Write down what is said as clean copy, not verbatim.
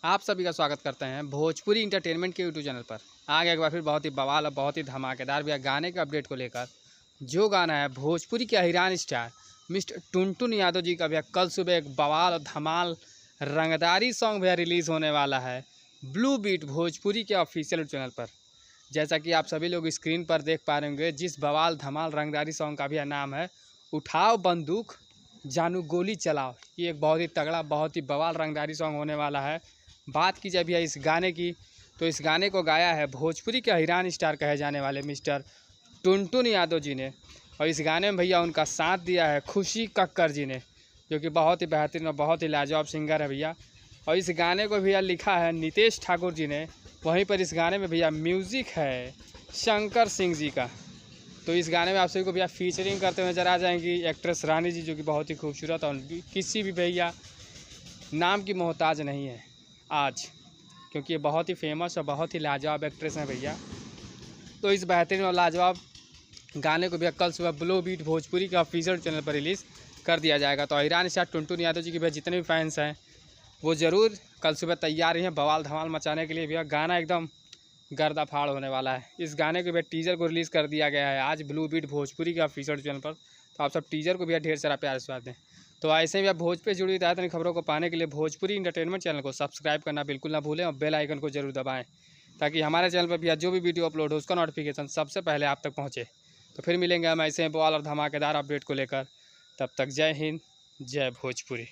आप सभी का स्वागत करते हैं भोजपुरी इंटरटेनमेंट के यूट्यूब चैनल पर। आगे एक बार फिर बहुत ही बवाल और बहुत ही धमाकेदार भैया गाने के अपडेट को लेकर। जो गाना है भोजपुरी के हिरान स्टार मिस्टर टुनटुन यादव जी का भैया कल सुबह एक बवाल और धमाल रंगदारी सॉन्ग भैया रिलीज़ होने वाला है ब्लू बीट भोजपुरी के ऑफिशियल चैनल पर। जैसा कि आप सभी लोग स्क्रीन पर देख पा रहे होंगे, जिस बवाल धमाल रंगदारी सॉन्ग का भैया नाम है उठाओ बंदूक जानू गोली चलाओ। ये एक बहुत ही तगड़ा बहुत ही बवाल रंगदारी सॉन्ग होने वाला है। बात की जाए भैया इस गाने की, तो इस गाने को गाया है भोजपुरी के हिरान स्टार कहे जाने वाले मिस्टर टुनटुन यादव जी ने। और इस गाने में भैया उनका साथ दिया है खुशी कक्कर जी ने, जो कि बहुत ही बेहतरीन और बहुत ही लाजवाब सिंगर है भैया। और इस गाने को भैया लिखा है नितेश ठाकुर जी ने। वहीं पर इस गाने में भैया म्यूज़िक है शंकर सिंह जी का। तो इस गाने में आप सभी को भैया फीचरिंग करते हुए नजर आ जाएंगी एक्ट्रेस रानी जी, जो कि बहुत ही खूबसूरत और किसी भी भैया नाम की मोहताज नहीं है आज, क्योंकि ये बहुत ही फेमस और बहुत ही लाजवाब एक्ट्रेस हैं भैया। तो इस बेहतरीन और लाजवाब गाने को भैया कल सुबह ब्लू बीट भोजपुरी के ऑफिशियल चैनल पर रिलीज़ कर दिया जाएगा। तो हिरान स्टार टुनटुन यादव जी के भैया जितने भी फैंस हैं वो ज़रूर कल सुबह तैयार हैं बवाल धमाल मचाने के लिए। भैया गाना एकदम गर्दा फाड़ होने वाला है। इस गाने के भैया टीजर को रिलीज़ कर दिया गया है आज ब्लू बीट भोजपुरी के ऑफिशियल चैनल पर। तो आप सब टीजर को भैया ढेर सारा प्यार से दें। तो ऐसे ही आप भोजपुरी जुड़ी ताज़ा खबरों को पाने के लिए भोजपुरी इंटरटेनमेंट चैनल को सब्सक्राइब करना बिल्कुल ना भूलें और बेल आइकन को जरूर दबाएं, ताकि हमारे चैनल पर भैया जो भी वीडियो अपलोड हो उसका नोटिफिकेशन सबसे पहले आप तक पहुंचे। तो फिर मिलेंगे हम ऐसे बवाल और धमाकेदार अपडेट को लेकर। तब तक जय हिंद जय भोजपुरी।